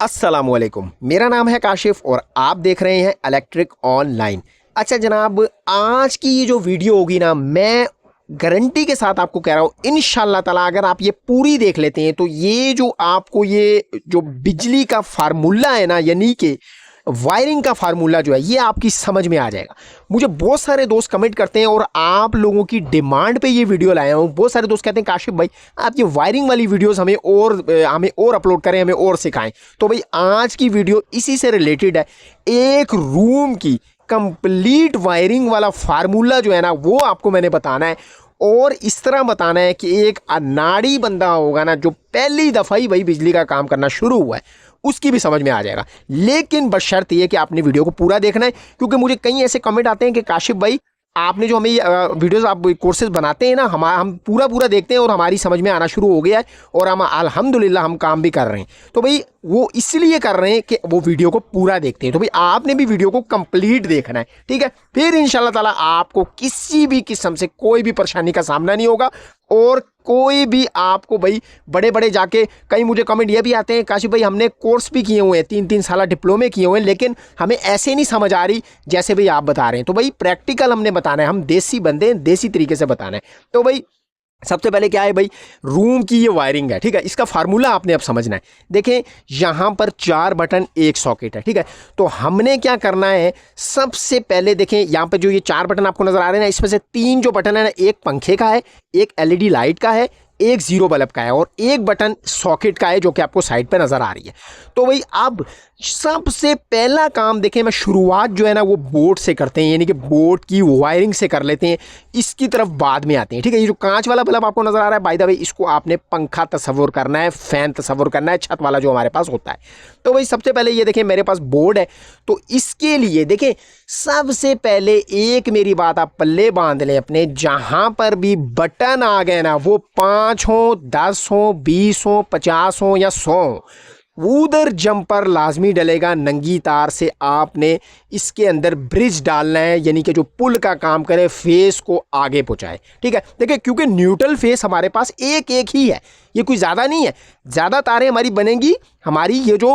अस्सलामुअलैकुम, मेरा नाम है काशिफ और आप देख रहे हैं इलेक्ट्रिक ऑनलाइन। अच्छा जनाब, आज की ये जो वीडियो होगी ना, मैं गारंटी के साथ आपको कह रहा हूँ इंशाल्लाह ताला अगर आप ये पूरी देख लेते हैं तो ये जो आपको ये जो बिजली का फार्मूला है ना, यानी कि वायरिंग का फार्मूला जो है ये आपकी समझ में आ जाएगा। मुझे बहुत सारे दोस्त कमेंट करते हैं और आप लोगों की डिमांड पे ये वीडियो लाया हूँ। बहुत सारे दोस्त कहते हैं काशिफ भाई आप ये वायरिंग वाली वीडियोस हमें और अपलोड करें, हमें और सिखाएं। तो भाई आज की वीडियो इसी से रिलेटेड है। एक रूम की कंप्लीट वायरिंग वाला फार्मूला जो है ना वो आपको मैंने बताना है, और इस तरह बताना है कि एक अनाड़ी बंदा होगा ना जो पहली दफ़ा ही भाई बिजली का काम करना शुरू हुआ है उसकी भी समझ में आ जाएगा। लेकिन बशर्त ये कि आपने वीडियो को पूरा देखना है, क्योंकि मुझे कई ऐसे कमेंट आते हैं कि काशिफ भाई आपने जो हमें वीडियोस आप कोर्सेज बनाते हैं ना, हम पूरा पूरा देखते हैं और हमारी समझ में आना शुरू हो गया है और हम अल्हम्दुलिल्लाह हम काम भी कर रहे हैं। तो भाई वो इसलिए कर रहे हैं कि वो वीडियो को पूरा देखते हैं। तो भाई आपने भी वीडियो को कंप्लीट देखना है, ठीक है? फिर इंशाल्लाह ताला आपको किसी भी किस्म से कोई भी परेशानी का सामना नहीं होगा। और कोई भी आपको भाई बड़े बड़े जाके कई मुझे कमेंट ये भी आते हैं काशिफ भाई हमने कोर्स भी किए हुए हैं, 3-3 साल डिप्लोमे किए हुए हैं, लेकिन हमें ऐसे नहीं समझ आ रही जैसे भाई आप बता रहे हैं। तो भाई प्रैक्टिकल हमने बताना है, हम देसी बंदे हैं, देसी तरीके से बताना है। तो भाई सबसे पहले क्या है भाई, रूम की ये वायरिंग है, ठीक है? इसका फार्मूला आपने अब समझना है। देखें यहाँ पर 4 बटन एक सॉकेट है, ठीक है? तो हमने क्या करना है, सबसे पहले देखें यहाँ पे जो ये 4 बटन आपको नजर आ रहे हैं ना, इसमें से 3 जो बटन है ना, एक पंखे का है, एक एलईडी लाइट का है, एक जीरो बल्ब का है और एक बटन सॉकेट का है जो कि आपको साइड पे नजर आ रही है। तो भाई अब सबसे पहला काम देखें, मैं शुरुआत जो है ना वो बोर्ड से करते हैं, यानी कि बोर्ड की वायरिंग से कर लेते हैं, इसकी तरफ बाद में आते हैं, ठीक है? ये जो कांच वाला बल्ब आपको नजर आ रहा है, बाय द वे इसको आपने पंखा तस्वुर करना है, फैन तस्वुर करना है, छत वाला जो हमारे पास होता है। तो भाई सबसे पहले ये देखें मेरे पास बोर्ड है, तो इसके लिए देखें सबसे पहले एक मेरी बात आप पल्ले बांध लें अपने, जहां पर भी बटन आ गए ना वो 5 हो, 10 हो, 20 हो, 50 हो या 100, उधर जंपर लाजमी डलेगा। नंगी तार से आपने इसके अंदर ब्रिज डालना है, यानी कि जो पुल का काम करे, फेस को आगे पहुंचाए, ठीक है? देखिए क्योंकि न्यूट्रल फेस हमारे पास एक एक ही है, ये कोई ज़्यादा नहीं है। ज़्यादा तारें हमारी बनेंगी, हमारी ये जो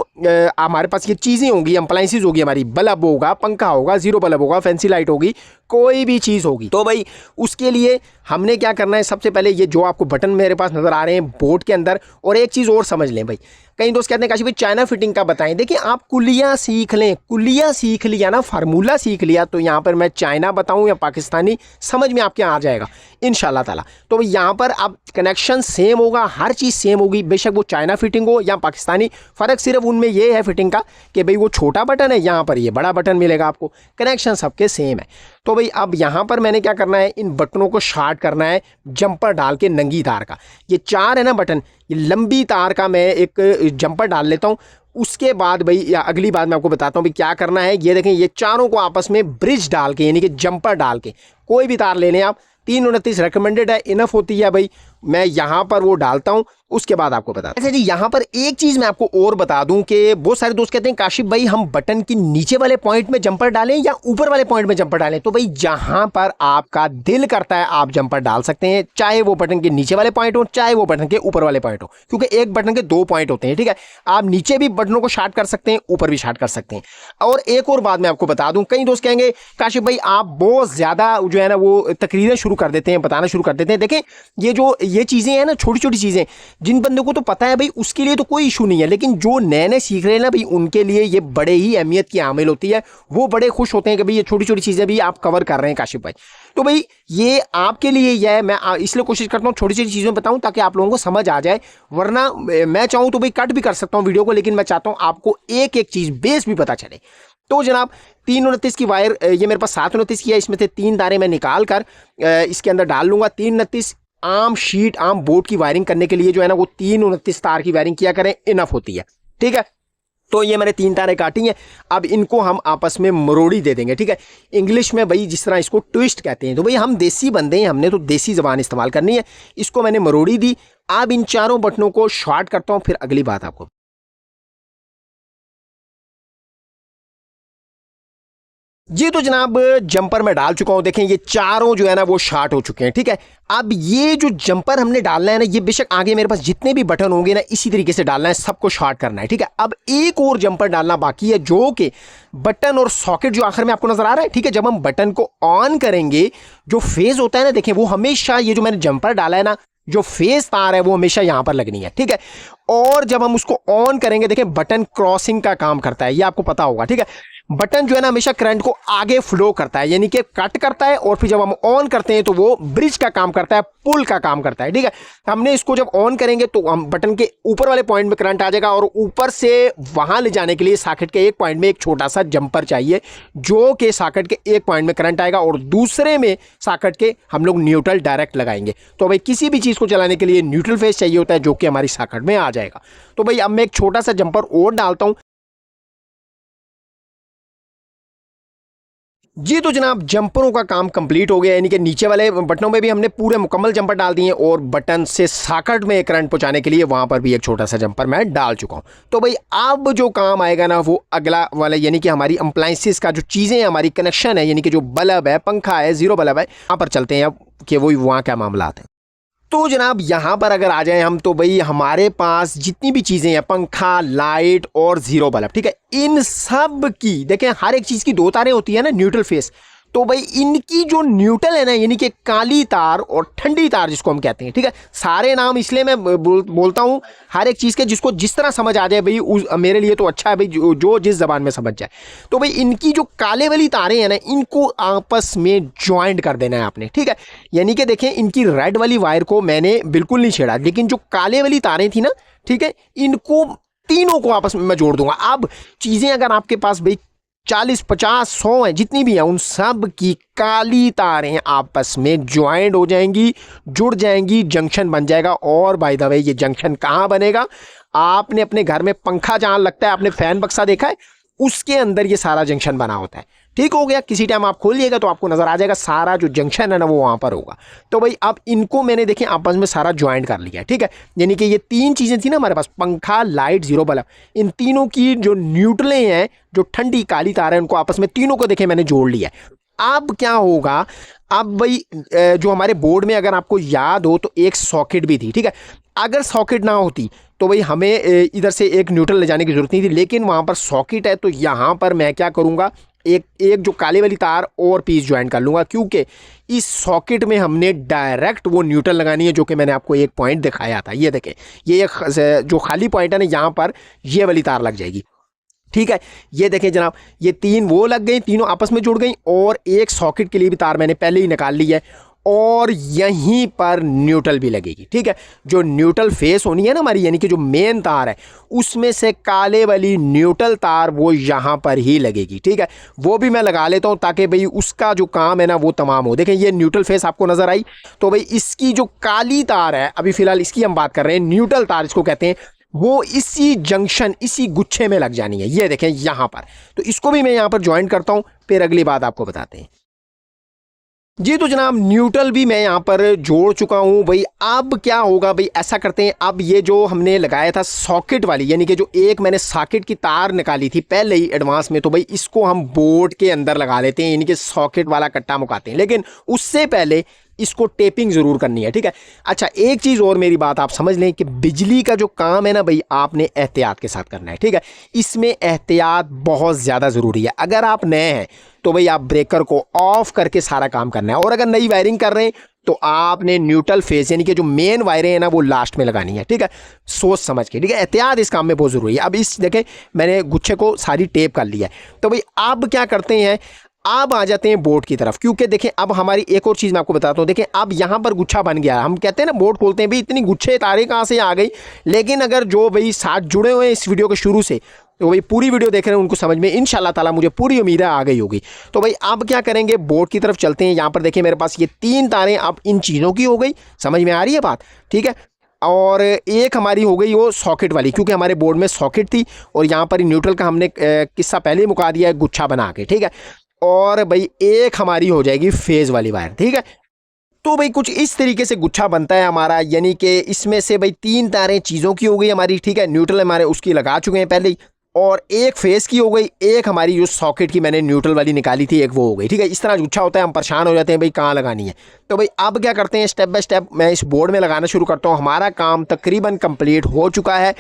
हमारे पास ये चीज़ें होंगी, अप्लाइंसेस होगी हमारी, बल्ब होगा, पंखा होगा, जीरो बल्ब होगा, फैंसी लाइट होगी, कोई भी चीज़ होगी। तो भाई उसके लिए हमने क्या करना है, सबसे पहले ये जो आपको बटन मेरे पास नज़र आ रहे हैं बोर्ड के अंदर, और एक चीज़ और समझ लें भाई, कई दोस्त कहते हैं काशिफ भाई चाइना फिटिंग का बताएं। देखिए आप कुलिया सीख लें, कुलिया सीख लिया ना, फार्मूला सीख लिया, तो यहाँ पर मैं चाइना बताऊँ या पाकिस्तानी समझ में आपके आ जाएगा इंशाल्लाह ताला। तो यहाँ पर अब कनेक्शन सेम होगा, हर चीज़ सेम होगी, बेशक वो चाइना फिटिंग हो या पाकिस्तानी। फ़र्क सिर्फ उनमें ये है फिटिंग का कि भाई वो छोटा बटन है, यहाँ पर ये बड़ा बटन मिलेगा आपको, कनेक्शन सबके सेम है। तो भाई अब यहाँ पर मैंने क्या करना है, इन बटनों को शार्ट करना है जंपर डाल के नंगी तार का। ये 4 है ना बटन, ये लंबी तार का मैं एक जंपर डाल लेता हूँ। उसके बाद भाई या अगली बात मैं आपको बताता हूँ भाई क्या करना है। ये देखें ये चारों को आपस में ब्रिज डाल के, यानी कि जंपर डाल के, कोई भी तार ले लें आप, 329 रिकमेंडेड है, इनफ होती है भाई। मैं यहाँ पर वो डालता हूँ, उसके बाद आपको बता। अच्छा जी, यहाँ पर एक चीज़ मैं आपको और बता दूं कि बहुत सारे दोस्त कहते हैं काशिफ भाई हम बटन की नीचे वाले पॉइंट में जंपर डालें या ऊपर वाले पॉइंट में जंपर डालें। तो भाई जहाँ पर आपका दिल करता है आप जंपर डाल सकते हैं, चाहे वो बटन के नीचे वाले पॉइंट हो, चाहे वो बटन के ऊपर वाले पॉइंट हो, क्योंकि एक बटन के 2 पॉइंट होते हैं, ठीक है? आप नीचे भी बटनों को शार्ट कर सकते हैं, ऊपर भी शार्ट कर सकते हैं। और एक और बात मैं आपको बता दूं, कई दोस्त कहेंगे काशिफ भाई आप बहुत ज़्यादा जो है ना वो तकरीरें शुरू कर देते हैं, बताना शुरू कर देते हैं। देखें ये चीज़ें हैं ना, छोटी छोटी चीज़ें, जिन बंदों को तो पता है भाई उसके लिए तो कोई इशू नहीं है, लेकिन जो नए नए सीख रहे हैं ना भाई उनके लिए ये बड़े ही अहमियत की हामिल होती है। वो बड़े खुश होते हैं कि भाई ये छोटी छोटी चीज़ें भी आप कवर कर रहे हैं काशिफ भाई। तो भाई ये आपके लिए यह है, मैं इसलिए कोशिश करता हूँ छोटी छोटी चीज़ें बताऊँ ताकि आप लोगों को समझ आ जाए। वरना मैं चाहूँ तो भाई कट भी कर सकता हूँ वीडियो को, लेकिन मैं चाहता हूँ आपको एक एक चीज़ बेस भी पता चले। तो जनाब 329 की वायर, ये मेरे पास 729 की है, इसमें से 3 तारें मैं निकाल कर इसके अंदर डाल लूँगा। 329 आम शीट आम बोर्ड की वायरिंग करने के लिए जो है ना वो 329 तार की वायरिंग किया करें, इनफ होती है, ठीक है? तो ये मैंने 3 तारें काटी हैं, अब इनको हम आपस में मरोड़ी दे देंगे, ठीक है? इंग्लिश में भाई जिस तरह इसको ट्विस्ट कहते हैं। तो भाई हम देसी बंदे हैं, हमने तो देसी जबान इस्तेमाल करनी है। इसको मैंने मरोड़ी दी। अब इन चारों बटनों को शॉर्ट करता हूँ, फिर अगली बात आपको जी तो जनाब जंपर मैं डाल चुका हूं। देखें ये चारों जो है ना वो शार्ट हो चुके हैं, ठीक है। अब ये जो जंपर हमने डालना है ना, ये बेशक आगे मेरे पास जितने भी बटन होंगे ना इसी तरीके से डालना है, सबको शार्ट करना है, ठीक है। अब एक और जंपर डालना बाकी है, जो कि बटन और सॉकेट जो आखिर में आपको नजर आ रहा है, ठीक है। जब हम बटन को ऑन करेंगे, जो फेज होता है ना, देखें वो हमेशा, ये जो मैंने जंपर डाला है ना, जो फेस तार है वो हमेशा यहां पर लगनी है, ठीक है। और जब हम उसको ऑन करेंगे, देखें बटन क्रॉसिंग का काम करता है, ये आपको पता होगा, ठीक है। बटन जो है ना हमेशा करंट को आगे फ्लो करता है, यानी कि कट करता है, और फिर जब हम ऑन करते हैं तो वो ब्रिज का काम करता है, पुल का काम करता है, ठीक है। हमने इसको जब ऑन करेंगे तो हम बटन के ऊपर वाले पॉइंट में करंट आ जाएगा, और ऊपर से वहां ले जाने के लिए सॉकेट के एक पॉइंट में एक छोटा सा जंपर चाहिए, जो कि सॉकेट के एक पॉइंट में करंट आएगा और दूसरे में सॉकेट के हम लोग न्यूट्रल डायरेक्ट लगाएंगे। तो भाई किसी भी चीज को चलाने के लिए न्यूट्रल फेस चाहिए होता है, जो कि हमारी सॉकेट में आ जाएगा। तो भाई अब मैं एक छोटा सा जंपर और डालता हूं। जी तो जनाब जंपरों का काम कंप्लीट हो गया, यानी कि नीचे वाले बटनों में भी हमने पूरे मुकम्मल जंपर डाल दिए, और बटन से सॉकेट में करंट पहुंचाने के लिए वहां पर भी एक छोटा सा जंपर मैं डाल चुका हूं। तो भाई अब जो काम आएगा ना वो अगला वाला, यानी कि हमारी अप्लायंसेस का जो चीज़ें हैं, हमारी कनेक्शन है, यानी कि जो बल्ब है, पंखा है, जीरो बल्ब है, यहाँ पर चलते हैं अब कि वो वहाँ क्या मामला है। तो जनाब यहाँ पर अगर आ जाए हम, तो भाई हमारे पास जितनी भी चीज़ें हैं, पंखा, लाइट और जीरो बल्ब, ठीक है, इन सब की देखें हर एक चीज़ की दो तारें होती है ना, न्यूट्रल फेस। तो भाई इनकी जो न्यूट्रल है ना, यानी कि काली तार और ठंडी तार जिसको हम कहते हैं, ठीक है। सारे नाम इसलिए मैं बोलता हूँ हर एक चीज़ के, जिसको जिस तरह समझ आ जाए भाई मेरे लिए तो अच्छा है भाई, जो जिस जबान में समझ जाए। तो भाई इनकी जो काले वाली तारें हैं ना, इनको आपस में ज्वाइंट कर देना है आपने, ठीक है। यानी कि देखें इनकी रेड वाली वायर को मैंने बिल्कुल नहीं छेड़ा, लेकिन जो काले वाली तारें थी ना, ठीक है, इनको तीनों को आपस में मैं जोड़ दूंगा। अब चीज़ें अगर आपके पास भाई 40, 50, 100 है, जितनी भी हैं, उन सब की काली तारें आपस में ज्वाइंट हो जाएंगी, जुड़ जाएंगी, जंक्शन बन जाएगा। और बाय द वे ये जंक्शन कहाँ बनेगा? आपने अपने घर में पंखा जहाँ लगता है, आपने फैन बक्सा देखा है, उसके अंदर ये सारा जंक्शन बना होता है। ठीक हो गया, किसी टाइम आप खोलिएगा तो आपको नजर आ जाएगा सारा जो जंक्शन है ना वो वहां पर होगा। तो भाई अब इनको मैंने देखें आपस में सारा ज्वाइंट कर लिया, ठीक है। यानी कि ये तीन चीजें थी ना हमारे पास, पंखा, लाइट, जीरो बल्ब, इन तीनों की जो न्यूट्रलें हैं, जो ठंडी काली तार है, उनको आपस में तीनों को देखें मैंने जोड़ लिया है। अब क्या होगा? अब भाई जो हमारे बोर्ड में अगर आपको याद हो तो एक सॉकेट भी थी, ठीक है। अगर सॉकेट ना होती तो भाई हमें इधर से एक न्यूट्रल ले जाने की जरूरत नहीं थी, लेकिन वहाँ पर सॉकेट है, तो यहाँ पर मैं क्या करूँगा, एक एक जो काले वाली तार और पीस ज्वाइन कर लूँगा, क्योंकि इस सॉकेट में हमने डायरेक्ट वो न्यूट्रल लगानी है, जो कि मैंने आपको एक पॉइंट दिखाया था। ये देखें, ये एक जो खाली पॉइंट है ना, यहाँ पर ये वाली तार लग जाएगी, ठीक है। ये देखें जनाब, ये तीन वो लग गई, तीनों आपस में जुड़ गई, और एक सॉकेट के लिए भी तार मैंने पहले ही निकाल ली है, और यहीं पर न्यूट्रल भी लगेगी, ठीक है। जो न्यूट्रल फेस होनी है ना हमारी, यानी कि जो मेन तार है, उसमें से काले वाली न्यूट्रल तार वो यहाँ पर ही लगेगी, ठीक है। वो भी मैं लगा लेता हूँ ताकि भाई उसका जो काम है ना वो तमाम हो। देखें ये न्यूट्रल फेस आपको नजर आई, तो भाई इसकी जो काली तार है, अभी फिलहाल इसकी हम बात कर रहे हैं, न्यूट्रल तार इसको कहते हैं, वो इसी जंक्शन, इसी गुच्छे में लग जानी है। ये देखें यहाँ पर, तो इसको भी मैं यहाँ पर ज्वाइन करता हूँ, फिर अगली बात आपको बताते हैं। जी तो जनाब न्यूट्रल भी मैं यहाँ पर जोड़ चुका हूँ भाई। अब क्या होगा भाई, ऐसा करते हैं, अब ये जो हमने लगाया था सॉकेट वाली, यानी कि जो एक मैंने सॉकेट की तार निकाली थी पहले ही एडवांस में, तो भाई इसको हम बोर्ड के अंदर लगा लेते हैं, यानी कि सॉकेट वाला कट्टा मुकाते हैं। लेकिन उससे पहले इसको टेपिंग ज़रूर करनी है, ठीक है। अच्छा एक चीज़ और, मेरी बात आप समझ लें कि बिजली का जो काम है ना भाई, आपने एहतियात के साथ करना है, ठीक है। इसमें एहतियात बहुत ज़्यादा ज़रूरी है। अगर आप नए हैं तो भाई आप ब्रेकर को ऑफ करके सारा काम करना है, और अगर नई वायरिंग कर रहे हैं तो आपने न्यूट्रल फेस, यानी कि जो मेन वायरें हैं ना वो लास्ट में लगानी है, ठीक है, सोच समझ के, ठीक है। एहतियात इस काम में बहुत ज़रूरी है। अब इस देखें मैंने गुच्छे को सारी टेप कर लिया है, तो भाई अब क्या करते हैं, अब आ जाते हैं बोर्ड की तरफ, क्योंकि देखें अब हमारी एक और चीज़ मैं आपको बताता हूँ। देखें अब यहाँ पर गुच्छा बन गया, हम कहते हैं ना बोर्ड खोलते हैं भाई इतनी गुच्छे तारे कहाँ से आ गई, लेकिन अगर जो भाई साथ जुड़े हुए हैं इस वीडियो के शुरू से, तो भाई पूरी वीडियो देख रहे हैं, उनको समझ में इंशाल्लाह ताला मुझे पूरी उम्मीद है आ गई होगी। तो भाई अब क्या करेंगे, बोर्ड की तरफ चलते हैं। यहाँ पर देखिए मेरे पास ये तीन तारें अब इन चीज़ों की हो गई, समझ में आ रही है बात, ठीक है। और एक हमारी हो गई वो सॉकेट वाली, क्योंकि हमारे बोर्ड में सॉकेट थी, और यहाँ पर न्यूट्रल का हमने किस्सा पहले ही मुका दिया है गुच्छा बना के, ठीक है। और भाई एक हमारी हो जाएगी फेज वाली वायर, ठीक है। तो भाई कुछ इस तरीके से गुच्छा बनता है हमारा, यानी कि इसमें से भाई तीन तारें चीज़ों की हो गई हमारी, ठीक है। न्यूट्रल हमारे उसकी लगा चुके हैं पहले ही, और एक फेस की हो गई, एक हमारी जो सॉकेट की मैंने न्यूट्रल वाली निकाली थी एक वो हो गई। ठीक है, इस तरह गुच्छा होता है, हम परेशान हो जाते हैं भाई कहाँ लगानी है। तो भाई अब क्या करते हैं, स्टेप बाय स्टेप मैं इस बोर्ड में लगाना शुरू करता हूँ। हमारा काम तकरीबन कंप्लीट हो चुका है।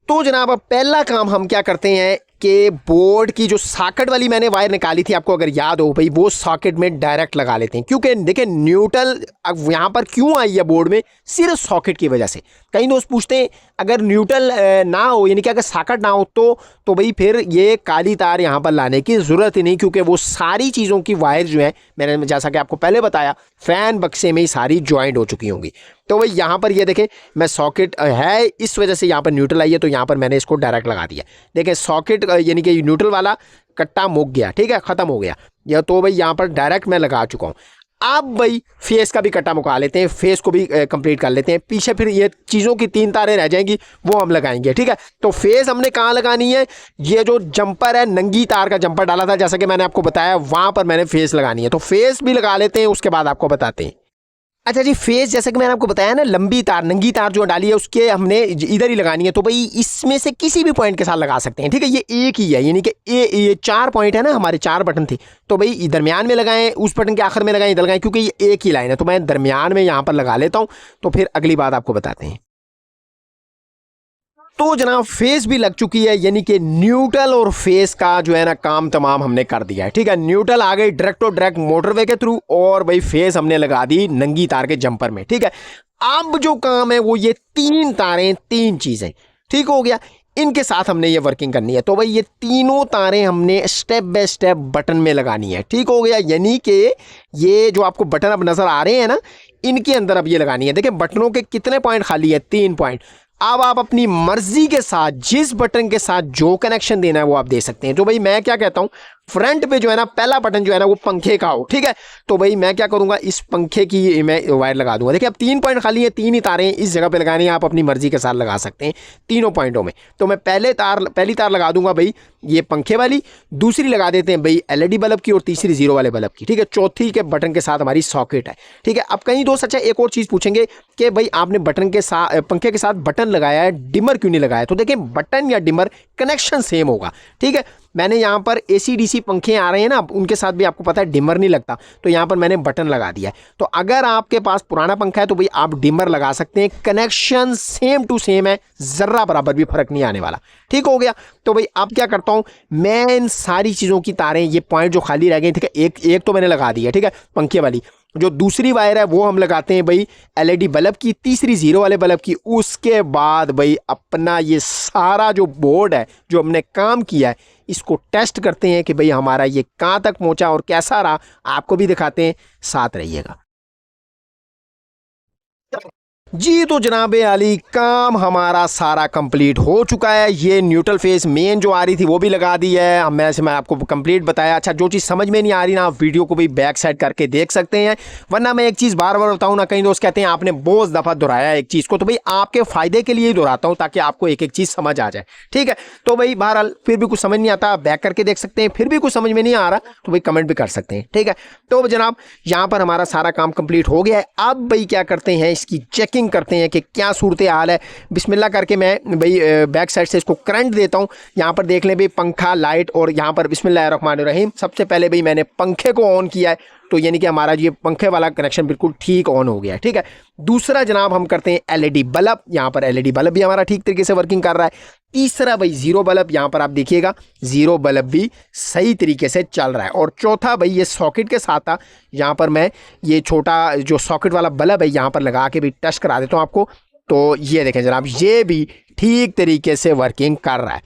तो जनाब अब पहला काम हम क्या करते हैं कि बोर्ड की जो सॉकेट वाली मैंने वायर निकाली थी, आपको अगर याद हो भाई, वो सॉकेट में डायरेक्ट लगा लेते हैं। क्योंकि देखिए न्यूट्रल अब यहाँ पर क्यों आई है बोर्ड में, सिर्फ सॉकेट की वजह से। कई दोस्त पूछते हैं अगर न्यूट्रल ना हो, यानी कि अगर सॉकेट ना हो तो भाई फिर ये काली तार यहाँ पर लाने की ज़रूरत ही नहीं, क्योंकि वो सारी चीज़ों की वायर जो है मैंने जैसा कि आपको पहले बताया फ़ैन बक्से में ही सारी ज्वाइंट हो चुकी होंगी। तो भाई यहाँ पर ये देखें, मैं सॉकेट है इस वजह से यहाँ पर न्यूट्रल आई है, तो यहाँ पर मैंने इसको डायरेक्ट लगा दिया। देखें सॉकेट यानी कि न्यूट्रल वाला कट्टा मुक गया, ठीक है, ख़त्म हो गया या। तो भाई यहाँ पर डायरेक्ट मैं लगा चुका हूँ। अब भाई फेस का भी कट्टा मुका लेते हैं, फेस को भी कंप्लीट कर लेते हैं। पीछे फिर ये चीज़ों की 3 तारें रह जाएंगी, वो हम लगाएंगे। ठीक है, तो फेस हमने कहाँ लगानी है, ये जो जंपर है नंगी तार का जंपर डाला था जैसा कि मैंने आपको बताया, वहाँ पर मैंने फेस लगानी है। तो फेस भी लगा लेते हैं, उसके बाद आपको बताते हैं। अच्छा जी, फेस जैसे कि मैंने आपको बताया ना, लंबी तार नंगी तार जो डाली है उसके हमने इधर ही लगानी है। तो भाई इसमें से किसी भी पॉइंट के साथ लगा सकते हैं। ठीक है, ये एक ही है, यानी कि ये 4 पॉइंट है ना, हमारे 4 बटन थे। तो भाई दरमियान में लगाएं, उस बटन के आखिर में लगाएं, इधर लगाएं, क्योंकि ये एक ही लाइन है। तो मैं दरमियान में यहाँ पर लगा लेता हूँ, तो फिर अगली बात आपको बताते हैं। तो जनाब फेस भी लग चुकी है, यानी कि न्यूट्रल और फेस का जो है ना काम तमाम हमने कर दिया है। ठीक है, न्यूट्रल आ गई डायरेक्ट और डायरेक्ट मोटरवे के थ्रू, और भाई फेस हमने लगा दी नंगी तार के जंपर में। ठीक है, अब जो काम है वो ये 3 तारें, 3 चीजें, ठीक हो गया, इनके साथ हमने ये वर्किंग करनी है। तो भाई ये तीनों तारें हमने स्टेप बाय स्टेप बटन में लगानी है। ठीक हो गया, यानी कि ये जो आपको बटन अब नजर आ रहे हैं ना, इनके अंदर अब ये लगानी है। देखिए बटनों के कितने पॉइंट खाली है, 3 पॉइंट। अब आप अपनी मर्जी के साथ जिस बटन के साथ जो कनेक्शन देना है वो आप दे सकते हैं। तो भाई मैं क्या कहता हूँ, फ्रंट पे जो है ना पहला बटन जो है ना वो पंखे का हो। ठीक है, तो भाई मैं क्या करूंगा, इस पंखे की मैं वायर लगा दूंगा। देखिए अब 3 पॉइंट खाली है, 3 ही तारें इस जगह पे लगानी है, आप अपनी मर्जी के साथ लगा सकते हैं तीनों पॉइंटों में। तो मैं पहली तार लगा दूंगा भाई ये पंखे वाली, दूसरी लगा देते हैं भाई एलईडी बल्ब की, और तीसरी जीरो वाले बल्ब की। ठीक है, चौथी के बटन के साथ हमारी सॉकेट है। ठीक है, अब कई दोस्त अच्छा एक और चीज़ पूछेंगे कि भाई आपने बटन के साथ पंखे के साथ बटन लगाया है, डिमर क्यों नहीं लगाया। तो देखिए बटन या डिमर कनेक्शन सेम होगा। ठीक है, मैंने यहाँ पर एसी डीसी पंखे आ रहे हैं ना, उनके साथ भी आपको पता है डिमर नहीं लगता, तो यहाँ पर मैंने बटन लगा दिया है। तो अगर आपके पास पुराना पंखा है तो भाई आप डिमर लगा सकते हैं, कनेक्शन सेम टू सेम है, जर्रा बराबर भी फर्क नहीं आने वाला। ठीक हो गया, तो भाई अब क्या करता हूँ मैं, इन सारी चीज़ों की तारें, ये पॉइंट जो खाली रह गए, ठीक है, एक तो मैंने लगा दी है। ठीक है, पंखे वाली जो दूसरी वायर है वो हम लगाते हैं भाई एलईडी बल्ब की, तीसरी जीरो वाले बल्ब की। उसके बाद भाई अपना ये सारा जो बोर्ड है जो हमने काम किया है, इसको टेस्ट करते हैं कि भाई हमारा ये कहाँ तक पहुंचा और कैसा रहा, आपको भी दिखाते हैं, साथ रहिएगा जी। तो जनाब आली काम हमारा सारा कंप्लीट हो चुका है। ये न्यूट्रल फेस मेन जो आ रही थी वो भी लगा दी है, अब मैं आपको कंप्लीट बताया। अच्छा, जो चीज़ समझ में नहीं आ रही ना, आप वीडियो को भी बैक साइड करके देख सकते हैं, वरना मैं एक चीज़ बार बार बताऊँ ना, कई दोस्त कहते हैं आपने बहुत दफ़ा दोहराया एक चीज़ को, तो भाई आपके फ़ायदे के लिए ही दोहराता हूँ ताकि आपको एक एक चीज़ समझ आ जाए। ठीक है, तो भाई बहरहाल फिर भी कुछ समझ नहीं आता बैक करके देख सकते हैं, फिर भी कुछ समझ में नहीं आ रहा तो भाई कमेंट भी कर सकते हैं। ठीक है, तो जनाब यहाँ पर हमारा सारा काम कंप्लीट हो गया है। अब भाई क्या करते हैं, इसकी चेकिंग करते हैं कि क्या सूरत हाल है। बिस्मिल्लाह करके मैं भाई बैक साइड से इसको करंट देता हूँ। यहाँ पर देख लें भाई पंखा, लाइट, और यहाँ पर बिस्मिल्लाहिर्रहमानिर्रहीम सबसे पहले भाई मैंने पंखे को ऑन किया है, तो यानी कि हमारा ये पंखे वाला कनेक्शन बिल्कुल ठीक ऑन हो गया है। ठीक है, दूसरा जनाब हम करते हैं एलईडी बल्ब, यहाँ पर एलईडी बल्ब भी हमारा ठीक तरीके से वर्किंग कर रहा है। तीसरा भाई जीरो बल्ब, यहाँ पर आप देखिएगा जीरो बल्ब भी सही तरीके से चल रहा है। और चौथा भाई ये सॉकेट के साथ था, यहाँ पर मैं ये छोटा जो सॉकेट वाला बल्ब है यहाँ पर लगा के भी टेस्ट करा देता हूँ आपको। तो ये देखें जनाब, ये भी ठीक तरीके से वर्किंग कर रहा है,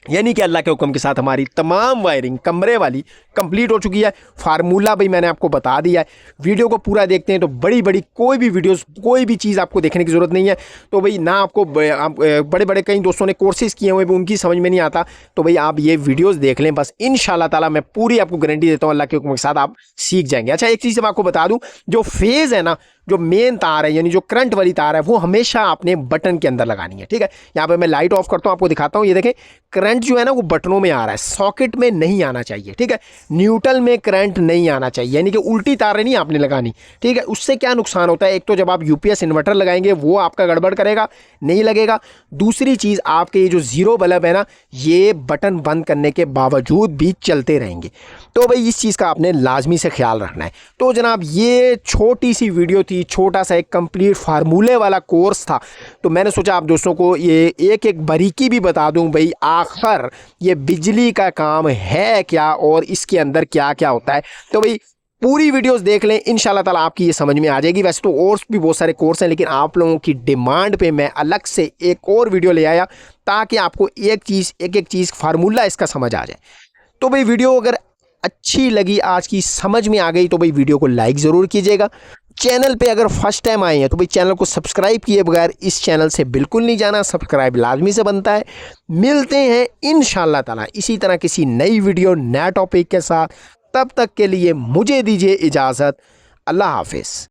यानी कि अल्लाह के हुक्म के साथ हमारी तमाम वायरिंग कमरे वाली कंप्लीट हो चुकी है। फार्मूला भाई मैंने आपको बता दिया है, वीडियो को पूरा देखते हैं तो बड़ी बड़ी कोई भी वीडियोस, कोई भी चीज़ आपको देखने की ज़रूरत नहीं है। तो भाई ना आपको बड़े बड़े कई दोस्तों ने कोर्सेज किए हुए भी उनकी समझ में नहीं आता, तो भाई आप ये वीडियोज़ देख लें बस, इंशाल्लाह ताला मैं पूरी आपको गारंटी देता हूँ अल्लाह के हुक्म के साथ आप सीख जाएंगे। अच्छा, एक चीज़ मैं आपको बता दूँ, जो फेज़ है ना जो मेन तार है यानी जो करंट वाली तार है वो हमेशा आपने बटन के अंदर लगानी है। ठीक है, यहाँ पे मैं लाइट ऑफ करता हूँ, आपको दिखाता हूँ। ये देखें करंट जो है ना वो बटनों में आ रहा है, सॉकेट में नहीं आना चाहिए। ठीक है, न्यूट्रल में करंट नहीं आना चाहिए, यानी कि उल्टी तारें नहीं आपने लगानी। ठीक है, उससे क्या नुकसान होता है, एक तो जब आप यूपीएस इन्वर्टर लगाएंगे वो आपका गड़बड़ करेगा, नहीं लगेगा। दूसरी चीज़ आपके ये जो जीरो बल्ब है ना ये बटन बंद करने के बावजूद भी चलते रहेंगे। तो भाई इस चीज़ का आपने लाजमी से ख्याल रखना है। तो जनाब ये छोटी सी वीडियो थी, छोटा सा एक कंप्लीट फार्मूले वाला कोर्स था। तो मैंने सोचा आप दोस्तों को ये एक एक बारीकी भी बता दूं भाई आखिर ये बिजली का काम है क्या और इसके अंदर क्या क्या होता है। तो भाई पूरी वीडियोस देख लें, इंशाल्लाह ताला आपकी ये समझ में आ जाएगी। वैसे तो और भी बहुत सारे कोर्स हैं लेकिन आप लोगों की डिमांड पे मैं अलग से एक और वीडियो ले आया ताकि आपको एक एक चीज़ फार्मूला इसका समझ आ जाए। तो भाई वीडियो अगर अच्छी लगी, आज की समझ में आ गई, तो भाई वीडियो को लाइक ज़रूर कीजिएगा। चैनल पे अगर फर्स्ट टाइम आए हैं तो भाई चैनल को सब्सक्राइब किए बगैर इस चैनल से बिल्कुल नहीं जाना, सब्सक्राइब लाजमी से बनता है। मिलते हैं इंशाल्लाह ताला इसी तरह किसी नई वीडियो नया टॉपिक के साथ। तब तक के लिए मुझे दीजिए इजाज़त। अल्लाह हाफिज़।